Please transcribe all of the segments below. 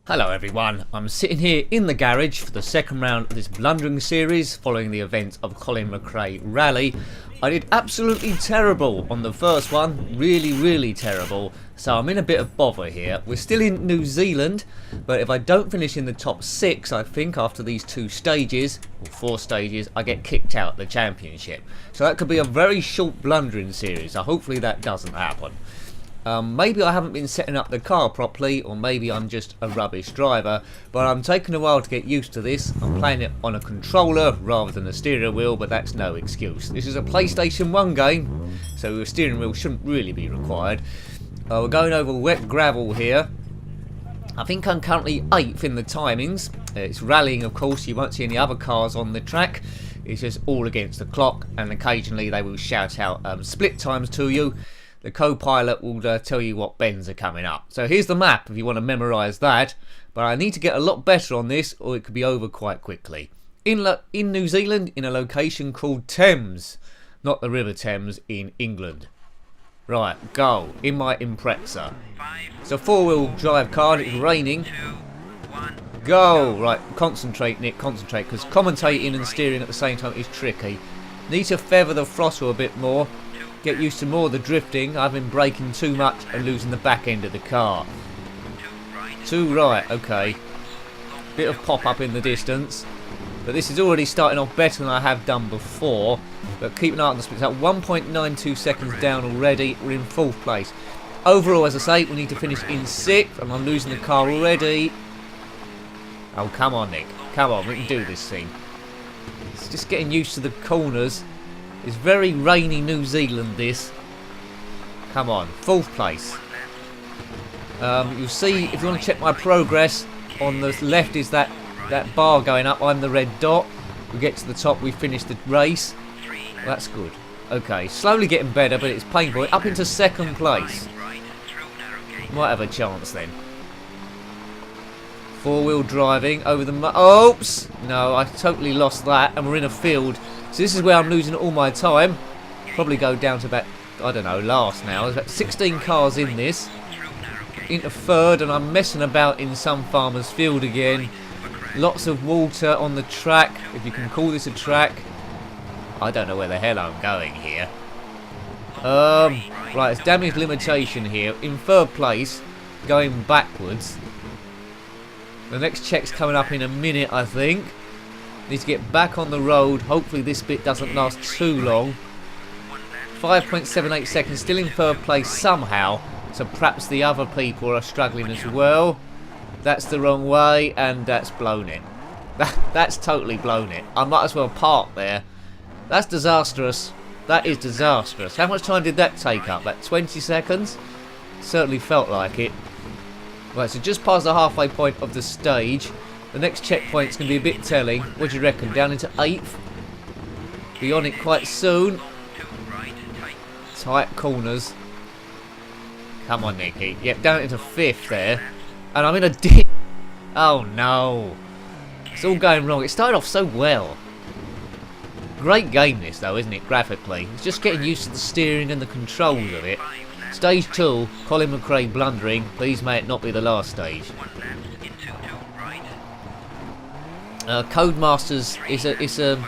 Hello everyone, I'm sitting here in the garage for the second round of this Blundering series following the event of Colin McRae Rally. I did absolutely terrible on the first one, really terrible, so I'm in a bit of bother here. We're still in New Zealand, but if I don't finish in the top 6, I think after these 2 stages, or 4 stages, I get kicked out of the championship. So that could be a very short Blundering series, so hopefully that doesn't happen. Maybe I haven't been setting up the car properly, or maybe I'm just a rubbish driver, but I'm taking a while to get used to this. I'm playing it on a controller rather than a steering wheel, but that's no excuse. This is a PlayStation 1 game, so a steering wheel shouldn't really be required. We're going over wet gravel here. I think I'm currently 8th in the timings. It's rallying, of course. You won't see any other cars on the track. It's just all against the clock, and occasionally they will shout out split times to you. The co-pilot will tell you what bends are coming up. So here's the map if you want to memorise that. But I need to get a lot better on this, or it could be over quite quickly. In New Zealand, in a location called Thames. Not the River Thames in England. Right, go. In my Impreza. It's a 4-wheel drive car and it's raining. Go. Right, concentrate, Nick, concentrate. Because commentating and steering at the same time is tricky. Need to feather the throttle a bit more. Get used to more of the drifting. I've been braking too much and losing the back end of the car. Too right, okay. Bit of pop up in the distance. But this is already starting off better than I have done before. But keep an eye on the splits. At 1.92 seconds down already. We're in 4th place. Overall, as I say, we need to finish in 6th. And I'm losing the car already. Oh, come on, Nick. Come on, we can do this thing. It's just getting used to the corners. It's very rainy New Zealand, this. Come on, 4th place. You'll see, if you want to check my progress, on the left is that bar going up. I'm the red dot. We get to the top, we finish the race. Well, that's good. Okay, slowly getting better, but it's painful. Up into 2nd place. Might have a chance then. 4-wheel driving over the... Oops! No, I totally lost that, and we're in a field. So this is where I'm losing all my time. Probably go down to about, I don't know, last now. There's about 16 cars in this. Into 3rd, and I'm messing about in some farmer's field again. Lots of water on the track, if you can call this a track. I don't know where the hell I'm going here. Right, it's damage limitation here. In 3rd place, going backwards. The next check's coming up in a minute, I think. Need to get back on the road. Hopefully this bit doesn't last too long. 5.78 seconds, still in 3rd place somehow. So perhaps the other people are struggling as well. That's the wrong way, and that's blown it. That's totally blown it. I might as well park there. That's disastrous. That is disastrous. How much time did that take up? About 20 seconds? Certainly felt like it. Right, so just past the halfway point of the stage. The next checkpoint's going to be a bit telling. What do you reckon? Down into 8th. Be on it quite soon. Tight corners. Come on, Nicky. Yep, down into 5th there. And I'm in a dip. Oh, no. It's all going wrong. It started off so well. Great game this, though, isn't it, graphically? It's just getting used to the steering and the controls of it. Stage 2, Colin McRae Blundering. Please may it not be the last stage. Codemasters is a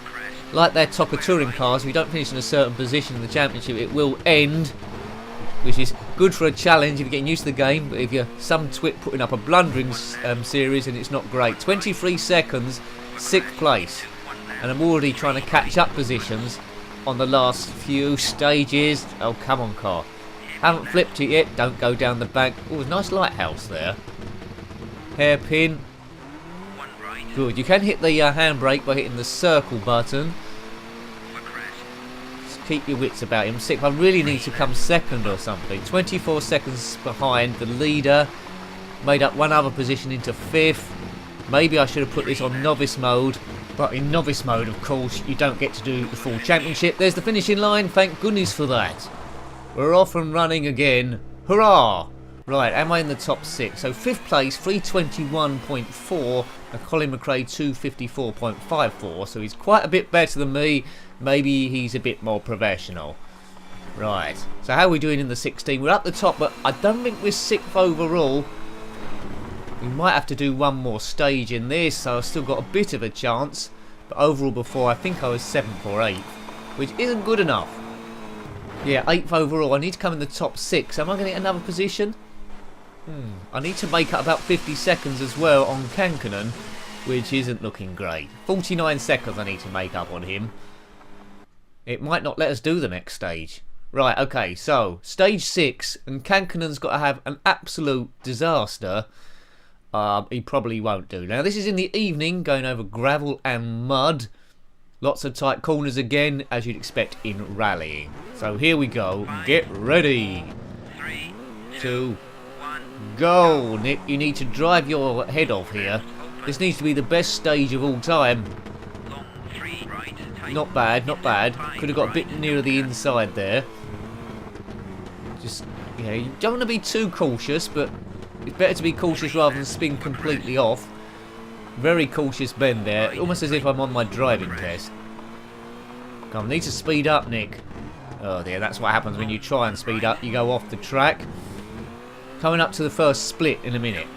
like their Toka touring cars. If you don't finish in a certain position in the championship, it will end, which is good for a challenge if you're getting used to the game. But if you're some twit putting up a Blundering series, and it's not great. 23 seconds, 6th place, and I'm already trying to catch up positions on the last few stages. Oh, come on, car! Haven't flipped it yet. Don't go down the bank. Oh, there's a nice lighthouse there. Hairpin. Good. You can hit the handbrake by hitting the circle button. Just keep your wits about him. 6th. I really need to come 2nd or something. 24 seconds behind the leader. Made up one other position into 5th. Maybe I should have put this on novice mode. But in novice mode, of course, you don't get to do the full championship. There's the finishing line. Thank goodness for that. We're off and running again. Hurrah! Right, am I in the top 6? So 5th place, 321.4, and Colin McRae 254.54. So he's quite a bit better than me. Maybe he's a bit more professional. Right, so how are we doing in the 16? We're up the top, but I don't think we're 6th overall. We might have to do one more stage in this, so I've still got a bit of a chance. But overall before, I think I was 7th or 8th, which isn't good enough. Yeah, 8th overall. I need to come in the top 6. Am I going to get another position? I need to make up about 50 seconds as well on Kankanen, which isn't looking great. 49 seconds I need to make up on him. It might not let us do the next stage. Right, okay, so stage 6, and Kankanen's got to have an absolute disaster. He probably won't do. Now, this is in the evening, going over gravel and mud. Lots of tight corners again, as you'd expect in rallying. So here we go. Get ready. 3, 2, go. Nick, you need to drive your head off here. This needs to be the best stage of all time. long 3 right, tight. Not bad, not bad. Could have got a bit nearer the inside there. Just, yeah, you don't want to be too cautious, but it's better to be cautious rather than spin completely off. Very cautious bend there, almost as if I'm on my driving test. Come on, need to speed up, Nick. Oh dear, that's what happens when you try and speed up. You go off the track. Coming up to the first split in a minute.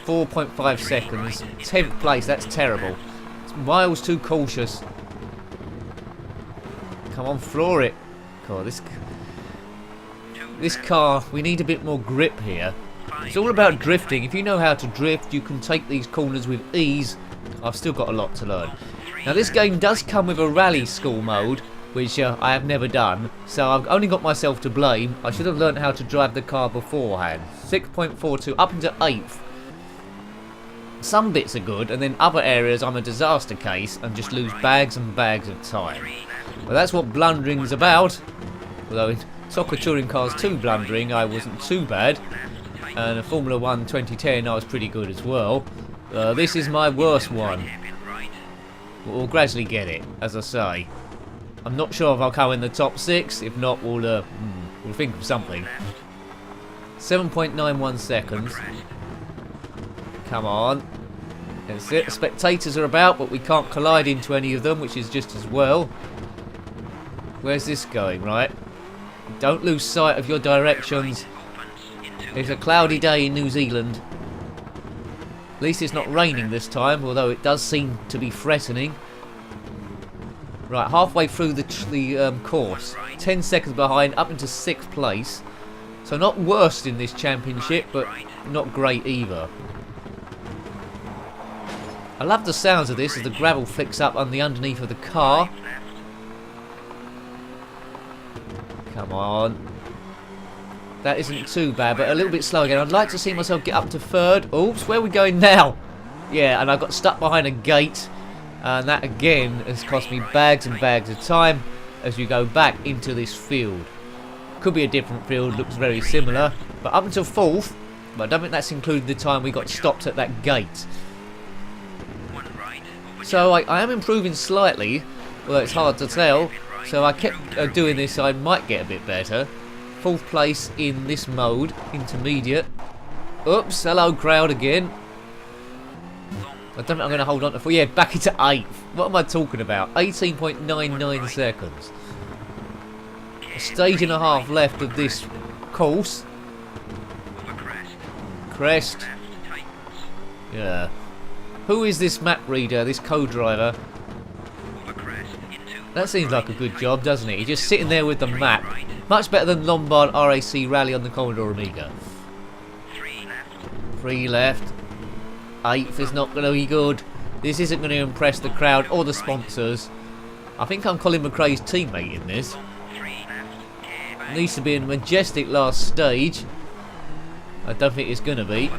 4.5 seconds. 10th place, that's terrible. It's miles too cautious. Come on, floor it. God, this car, we need a bit more grip here. It's all about drifting. If you know how to drift, you can take these corners with ease. I've still got a lot to learn. Now, this game does come with a rally school mode, which I have never done, so I've only got myself to blame. I should have learned how to drive the car beforehand. 6.42, up into 8th. Some bits are good, and then other areas I'm a disaster case and just lose bags and bags of time. Well, that's what blundering's about. Although in Soccer Touring Cars 2 blundering, I wasn't too bad. And in Formula 1 2010, I was pretty good as well. This is my worst one. We'll gradually get it, as I say. I'm not sure if I'll come in the top 6. If not, we'll think of something. 7.91 seconds. Come on. That's it. Spectators are about, but we can't collide into any of them, which is just as well. Where's this going, right? Don't lose sight of your directions. It's a cloudy day in New Zealand. At least it's not raining this time, although it does seem to be threatening. Right, halfway through the course. 10 seconds behind, up into 6th place. So not worst in this championship, but not great either. I love the sounds of this as the gravel flicks up on the underneath of the car. Come on. That isn't too bad, but a little bit slow again. I'd like to see myself get up to 3rd. Oops, where are we going now? Yeah, and I got stuck behind a gate. And that again has cost me bags and bags of time as you go back into this field. Could be a different field, looks very similar. But up until 4th, but I don't think that's including the time we got stopped at that gate. So I am improving slightly, although it's hard to tell. So I kept doing this, so I might get a bit better. 4th place in this mode, intermediate. Oops, hello crowd again. I don't think I'm going to hold on to 4. Yeah, back into 8th. What am I talking about? 18.99 seconds. A stage and a half left of this course. Crest. Yeah. Who is this map reader, this co-driver? That seems like a good job, doesn't it? He's just sitting there with the map. Much better than Lombard RAC Rally on the Commodore Amiga. 3 left. 8th is not going to be good. This isn't going to impress the crowd or the sponsors. I think I'm Colin McRae's teammate in this. Needs to be a majestic last stage. I don't think it's going to be.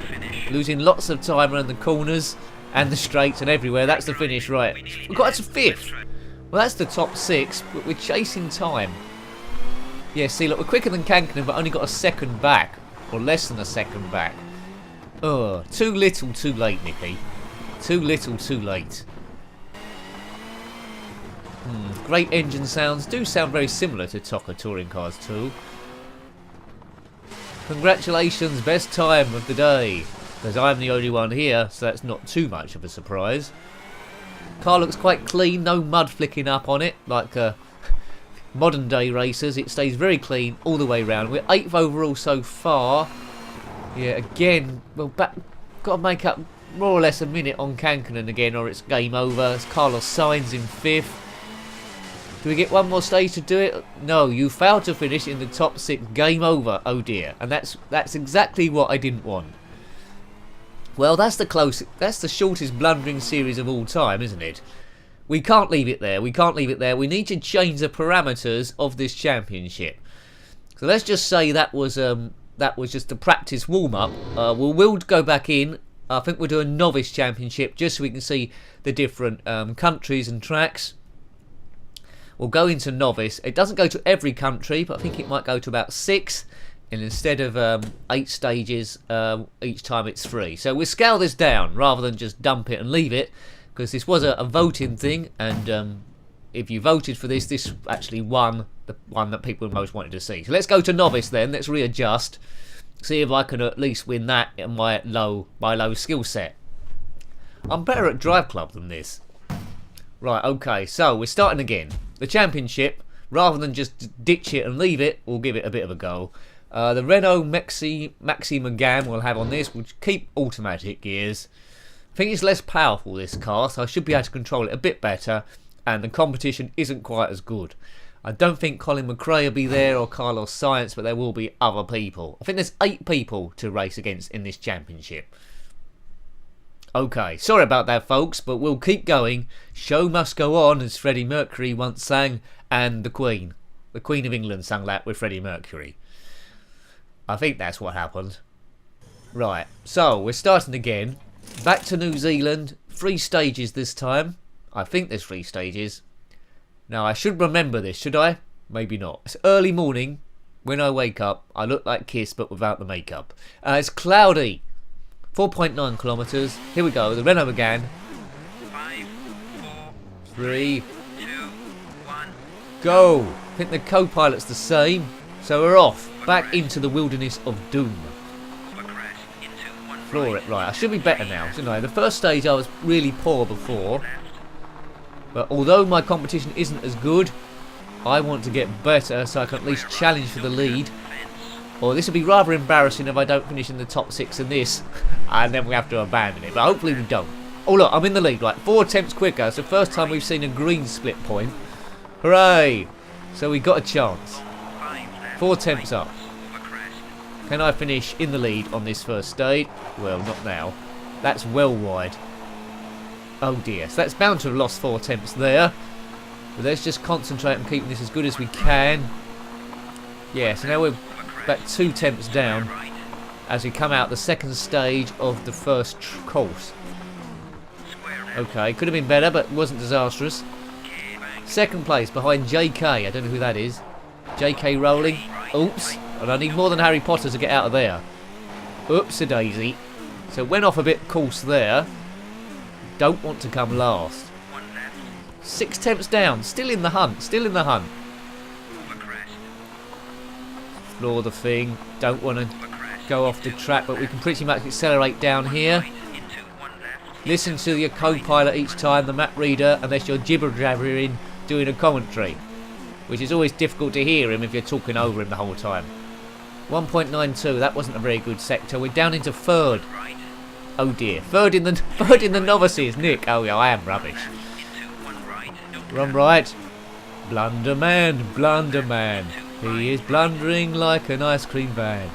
Losing lots of time around the corners and the straights and everywhere. That's the finish, right. We've got to 5th. Well, that's the top 6, but we're chasing time. Yeah, see, look, we're quicker than Kankanen, but only got a second back. Or less than a second back. Oh, too little, too late, Nicky. Too little, too late. Great engine sounds. Do sound very similar to Soccer Touring Cars 2. Congratulations, best time of the day. Because I'm the only one here, so that's not too much of a surprise. Car looks quite clean, no mud flicking up on it, like modern day racers. It stays very clean all the way round. We're 8th overall so far. Yeah, again, well, got to make up more or less a minute on Kankkunen again, or it's game over. It's Carlos Sainz in 5th. Do we get one more stage to do it? No, you failed to finish in the top 6. Game over. Oh dear. And that's exactly what I didn't want. Well, that's the shortest blundering series of all time, isn't it? We can't leave it there. We can't leave it there. We need to change the parameters of this championship. So let's just say that was just a practice warm-up. We'll go back in. I think we'll do a novice championship just so we can see the different countries and tracks. We'll go into novice. It doesn't go to every country, but I think it might go to about 6. And instead of 8 stages, each time it's 3. So we'll scale this down rather than just dump it and leave it. Because this was a voting thing. And if you voted for this, this actually won the one that people most wanted to see. So let's go to novice then. Let's readjust. See if I can at least win that in my low skill set. I'm better at Drive Club than this. Right, okay, so we're starting again. The championship, rather than just ditch it and leave it, we'll give it a bit of a go. The Renault Maxi Megane we'll have on this, will keep automatic gears. I think it's less powerful, this car, so I should be able to control it a bit better, and the competition isn't quite as good. I don't think Colin McRae will be there or Carlos Sainz, but there will be other people. I think there's 8 people to race against in this championship. Okay, sorry about that, folks, but we'll keep going. Show must go on, as Freddie Mercury once sang, and the Queen of England sang that with Freddie Mercury. I think that's what happened. Right, so we're starting again. Back to New Zealand. 3 stages this time. I think there's 3 stages. Now, I should remember this, should I? Maybe not. It's early morning. When I wake up, I look like Kiss, but without the makeup. It's cloudy. 4.9 kilometres. Here we go. The Renault Megane. 5, 4, 3, 2, 1. go. I think the co-pilot's the same. So we're off. Back into the wilderness of doom. Crash into 1 Floor it. Right, I should be better now, shouldn't I? The first stage I was really poor before. But although my competition isn't as good, I want to get better so I can at least challenge for the lead. Or this would be rather embarrassing if I don't finish in the top 6 in this. And then we have to abandon it. But hopefully we don't. Oh look, I'm in the lead. Like 4 attempts quicker. It's the first time we've seen a green split point. Hooray! So we got a chance. 4 attempts up. Can I finish in the lead on this first stage? Well, not now. That's well wide. Oh dear. So that's bound to have lost 4 attempts there. But let's just concentrate on keeping this as good as we can. Yeah, so now we're about 2 attempts down as we come out the second stage of the first course. Okay, could have been better, but wasn't disastrous. Second place behind JK. I don't know who that is. JK Rowling. Oops. And I need more than Harry Potter to get out of there. Oops-a-daisy. So went off a bit course there. Don't want to come last. 6 attempts down. Still in the hunt. Still in the hunt. Floor the thing. Don't want to go off the track, but we can pretty much accelerate down here. Listen to your co-pilot each time, the map reader, unless you're jibber-jabbering doing a commentary, which is always difficult to hear him if you're talking over him the whole time. 1.92, that wasn't a very good sector. We're down into 3rd. Oh dear, third in the novices, Nick. Oh yeah, I am rubbish. Run right. Blunderman, Blunderman. He is blundering like an ice cream van.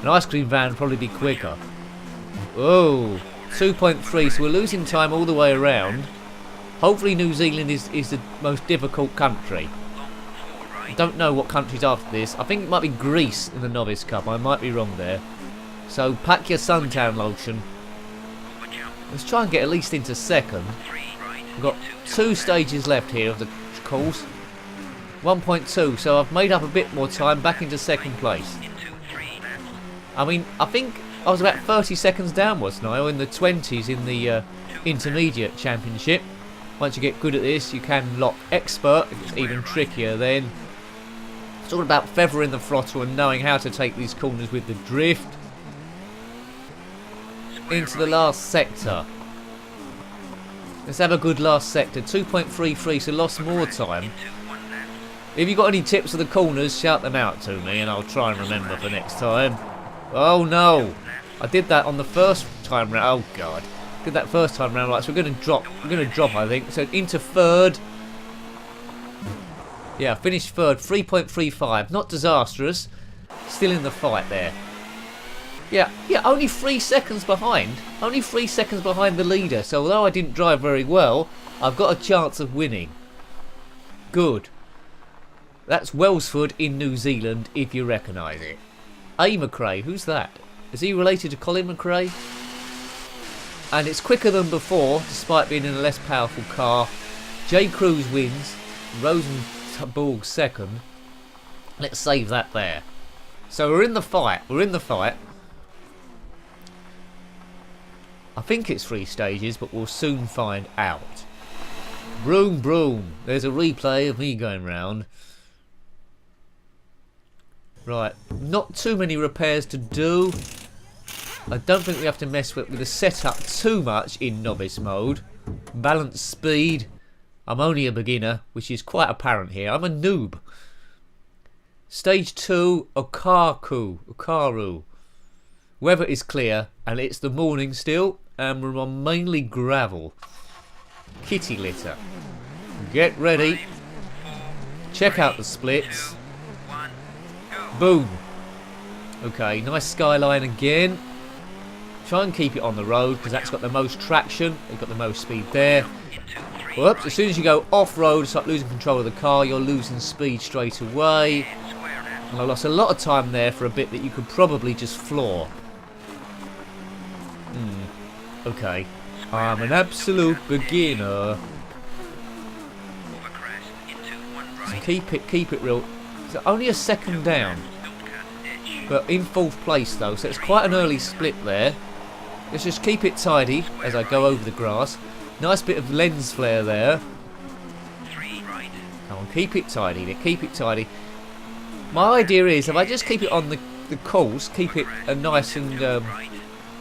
An ice cream van would probably be quicker. Oh, 2.3, so we're losing time all the way around. Hopefully New Zealand is the most difficult country. I don't know what country's after this. I think it might be Greece in the Novice Cup. I might be wrong there. So pack your suntan lotion. Let's try and get at least into 2nd. We've got 2 stages left here of the course. 1.2, so I've made up a bit more time back into 2nd place. I mean, I think I was about 30 seconds down, wasn't I? Or in the 20s in the intermediate championship. Once you get good at this, you can lock expert. It's even trickier then. It's all about feathering the throttle and knowing how to take these corners with the drift. Into the last sector. Let's have a good last sector. 2.33, so lost more time. If you've got any tips for the corners, shout them out to me and I'll try and remember for next time. Oh no! I did that on the first time round. Oh god. Did that first time round, right, so we're gonna drop I think. So into third. Yeah, finished third, 3.35. Not disastrous. Still in the fight there. Yeah, only 3 seconds behind. Only 3 seconds behind the leader. So although I didn't drive very well, I've got a chance of winning. Good. That's Welsford in New Zealand, if you recognise it. A. McRae, who's that? Is he related to Colin McRae? And it's quicker than before, despite being in a less powerful car. J. Cruz wins. Rosenborg second. Let's save that there. So we're in the fight. I think it's 3 stages, but we'll soon find out. Broom, broom. There's a replay of me going round. Right, not too many repairs to do. I don't think we have to mess with the setup too much in novice mode. Balance speed. I'm only a beginner, which is quite apparent here. I'm a noob. Stage 2, Okaru. Weather is clear, and it's the morning still, and we're on mainly gravel. Kitty litter. Get ready. Check out the splits. Boom. Okay, nice skyline again. Try and keep it on the road because that's got the most traction. You've got the most speed there. Whoops, as soon as you go off-road, start losing control of the car, you're losing speed straight away. And I lost a lot of time there for a bit that you could probably just floor. Okay. I'm an absolute beginner. So keep it real. So only a second down, but in 4th place though, so it's quite an early split there. Let's just keep it tidy as I go over the grass. Nice bit of lens flare there. Come on, keep it tidy, keep it tidy. My idea is if I just keep it on the course, keep it nice and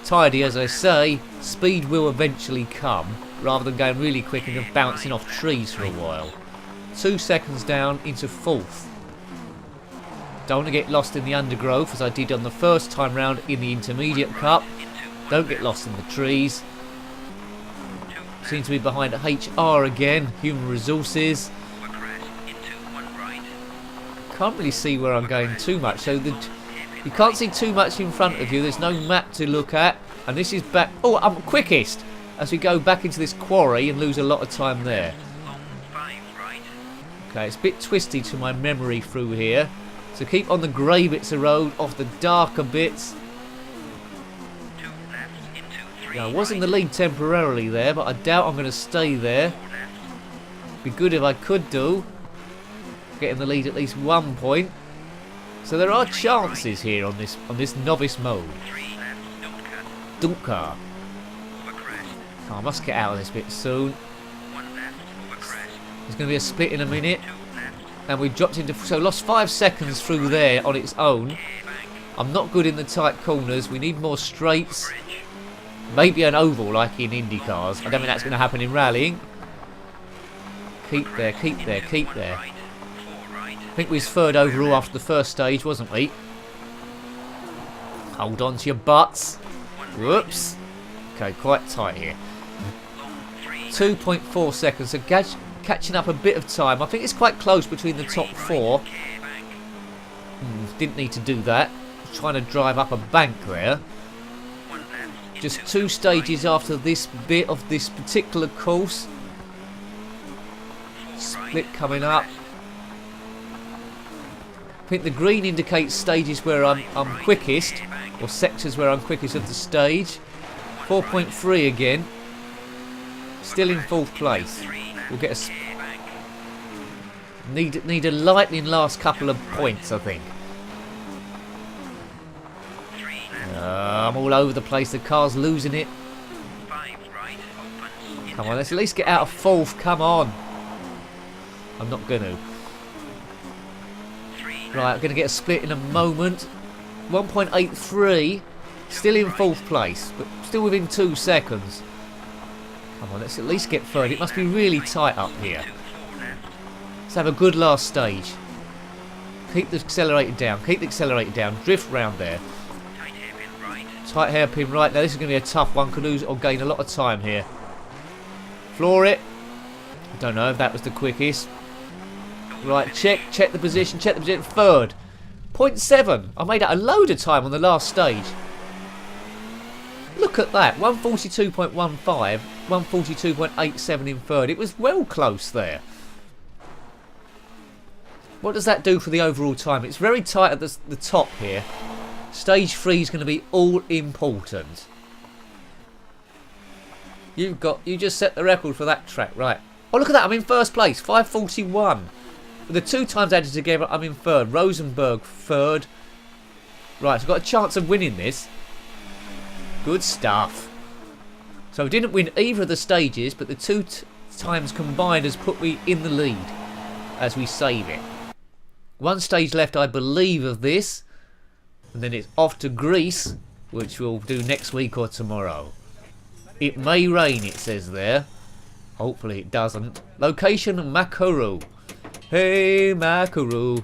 tidy as I say, speed will eventually come, rather than going really quick and then bouncing off trees for a while. 2 seconds down into 4th. Don't want to get lost in the undergrowth as I did on the first time round in the Intermediate Cup. Don't get lost in the trees. Seem to be behind HR again, Human Resources. Can't really see where I'm going too much, so you can't see too much in front of you. There's no map to look at, and this is back. Oh, I'm quickest as we go back into this quarry and lose a lot of time there. Okay, it's a bit twisty to my memory through here. So keep on the grey bits of road, off the darker bits. Yeah, I was in the lead temporarily there, but I doubt I'm going to stay there. Be good if I could do. Get in the lead at least 1 point. So there are chances here on this novice mode. Dunker. Oh, I must get out of this bit soon. There's going to be a split in a minute. And we dropped into... So lost 5 seconds through there on its own. I'm not good in the tight corners. We need more straights. Maybe an oval like in Indy cars. I don't think that's going to happen in rallying. Keep there, keep there, keep there. I think we was 3rd overall after the first stage, wasn't we? Hold on to your butts. Whoops. Okay, quite tight here. 2.4 seconds. So catching up a bit of time. I think it's quite close between the top 4. Didn't need to do that. Trying to drive up a bank there. Just 2 stages after this bit of this particular course. Split coming up. I think the green indicates stages where I'm quickest, or sectors where I'm quickest of the stage. 4.3 again. Still in 4th place. We'll get a need a lightning last couple of points, I think. I'm all over the place. The car's losing it. Come on, let's at least get out of 4th. Come on. I'm not gonna. Right, I'm gonna get a split in a moment. 1.83. Still in 4th place, but still within 2 seconds. Come on, let's at least get 3rd. It must be really tight up here. Let's have a good last stage. Keep the accelerator down. Keep the accelerator down. Drift round there. Tight hairpin right. Now this is going to be a tough one. Could lose or gain a lot of time here. Floor it. I don't know if that was the quickest. Right, check the position, third. 0.7. I made out a load of time on the last stage. Look at that, 142.15, 142.87 in third. It was well close there. What does that do for the overall time? It's very tight at the top here. Stage 3 is going to be all important. You just set the record for that track, right? Oh, look at that, I'm in first place, 5:41. With the 2 times added together, I'm in third. Rosenberg, third. Right, so I've got a chance of winning this. Good stuff. So I didn't win either of the stages, but the 2 times combined has put me in the lead as we save it. 1 stage left, I believe, of this. And then it's off to Greece, which we'll do next week or tomorrow. It may rain, it says there. Hopefully it doesn't. Location, Makuru. Hey Makuru.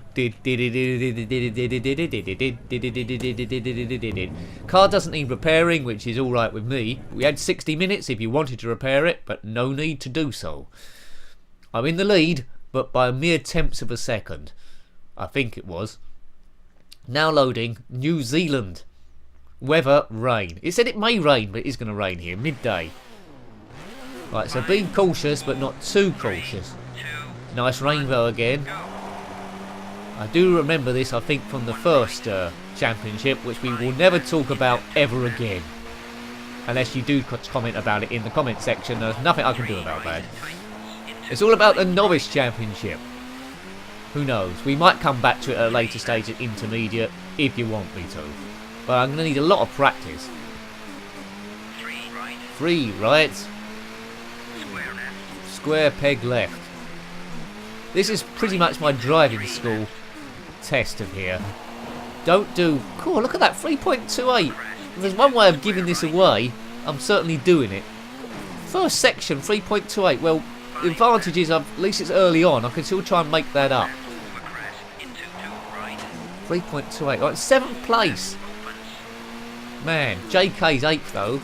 Car doesn't need repairing, which is alright with me. We had 60 minutes if you wanted to repair it, but no need to do so. I'm in the lead, but by mere tenths of a second. I think it was. Now loading New Zealand. Weather, rain. It said it may rain, but it is going to rain here, midday. Right, so be cautious, but not too cautious. Nice rainbow again. I do remember this, I think, from the first championship, which we will never talk about ever again. Unless you do comment about it in the comment section. There's nothing I can do about that. It's all about the novice championship. Who knows? We might come back to it at a later stage at intermediate, if you want me to. But I'm going to need a lot of practice. 3 right. Square peg left. This is pretty much my driving school test of here. Don't do... Cool, look at that, 3.28. If there's one way of giving this away, I'm certainly doing it. First section, 3.28. Well, the advantage is, at least it's early on, I can still try and make that up. 3.28. Right, 7th place. Man, JK's 8th though.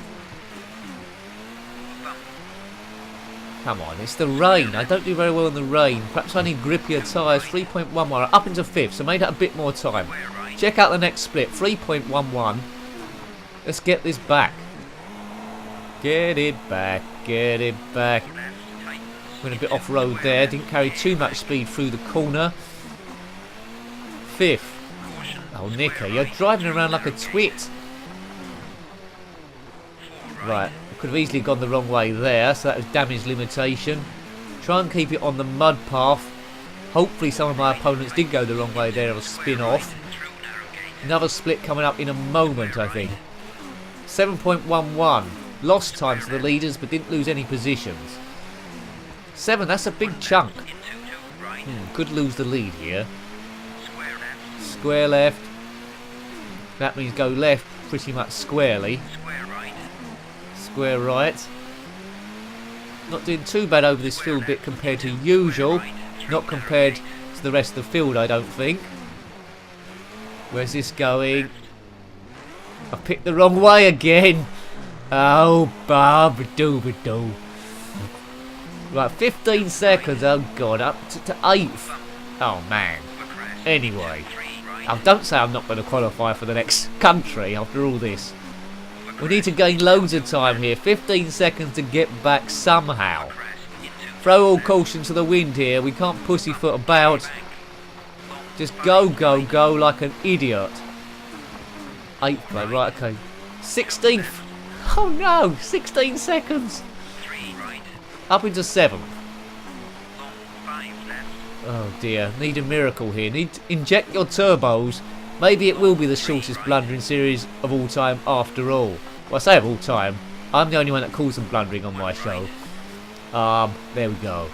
Come on, it's the rain. I don't do very well in the rain. Perhaps I need grippier tyres. 3.11. Up into 5th, so made that a bit more time. Check out the next split. 3.11. Let's get this back. Get it back. Get it back. Went a bit off-road there. Didn't carry too much speed through the corner. 5th. Oh, Nicker, you're driving around like a twit. Right. Could have easily gone the wrong way there, so that was damage limitation. Try and keep it on the mud path. Hopefully some of my opponents did go the wrong way there or spin off. Another split coming up in a moment, I think. 7.11. Lost time to the leaders, but didn't lose any positions. 7, that's a big chunk. Could lose the lead here. Square left. That means go left pretty much squarely. Square right. Not doing too bad over this field bit compared to usual. Not compared to the rest of the field, I don't think. Where's this going? I picked the wrong way again. Oh, Bob-a-doo-ba-doo. Right, 15 seconds. Oh, God. Up to 8th. Oh, man. Anyway. Don't say I'm not going to qualify for the next country after all this. We need to gain loads of time here. 15 seconds to get back somehow. Throw all caution to the wind here. We can't pussyfoot about. Just go, go, go like an idiot. 8th play, right, okay. 16th. Oh no, 16 seconds. Up into 7th. Oh dear, need a miracle here. Need to inject your turbos. Maybe it will be the shortest blundering series of all time after all. Well, I say of all time. I'm the only one that calls them blundering on my show. There we go.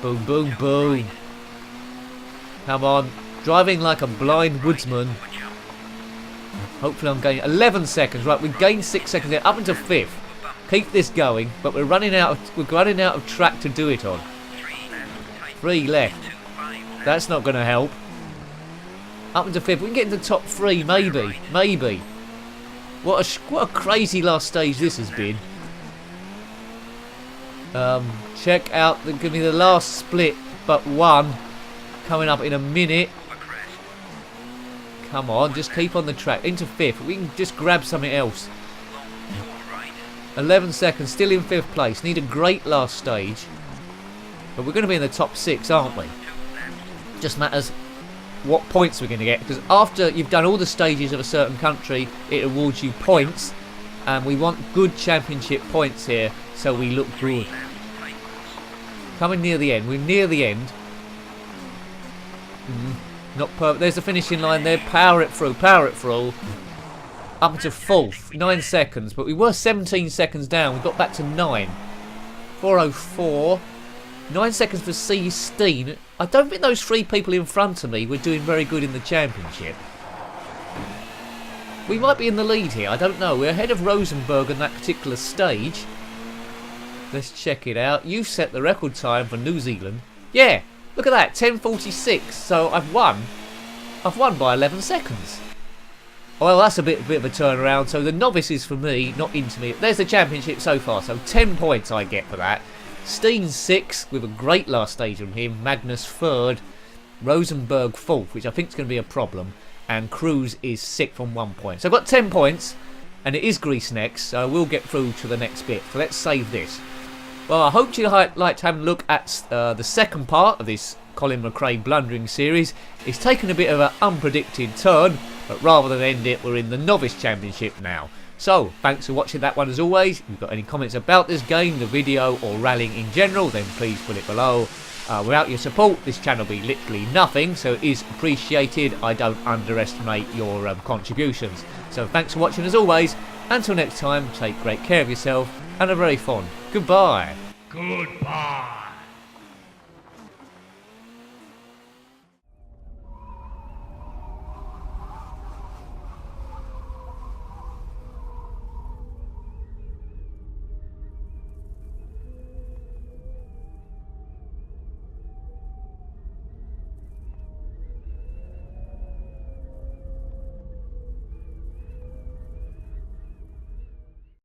Boom, boom, boom. Come on. Driving like a blind woodsman. Hopefully I'm gaining 11 seconds. Right, we gained 6 seconds there. Up into 5th. Keep this going, but we're running out of track to do it on. 3 left. That's not going to help. Up into 5th. We can get into top 3, maybe. Maybe. What a crazy last stage this has been. Check out give me the last split, but one coming up in a minute. Come on, just keep on the track into 5th. We can just grab something else. 11 seconds, still in 5th place. Need a great last stage, but we're going to be in the top 6, aren't we? Just matters what points we're going to get, because after you've done all the stages of a certain country, it awards you points, and we want good championship points here, so we look good. Coming near the end. We're near the end. Not perfect. There's the finishing line there. Power it through. Power it through. Up into 4th. 9 seconds. But we were 17 seconds down. We got back to 9. 4:04. 9 seconds for C. Steen. I don't think those 3 people in front of me were doing very good in the championship. We might be in the lead here. I don't know. We're ahead of Rosenberg on that particular stage. Let's check it out. You've set the record time for New Zealand. Yeah, look at that, 10:46. So I've won. I've won by 11 seconds. Well, that's a bit of a turnaround. So the novices for me, not intermediate. There's the championship so far. So 10 points I get for that. Steen 6th with a great last stage from him. Magnus 3rd. Rosenberg 4th, which I think is going to be a problem. And Cruz is 6th on 1 point. So I've got 10 points. And it is Greece next, so we'll get through to the next bit. So let's save this. Well, I hope you like to have a look at the second part of this Colin McRae Blundering series. It's taken a bit of an unpredicted turn, but rather than end it, we're in the Novice Championship now. So, thanks for watching that one as always. If you've got any comments about this game, the video, or rallying in general, then please put it below. Without your support, this channel would be literally nothing, so it is appreciated. I don't underestimate your contributions. So thanks for watching as always. Until next time, take great care of yourself and a very fond goodbye. Goodbye.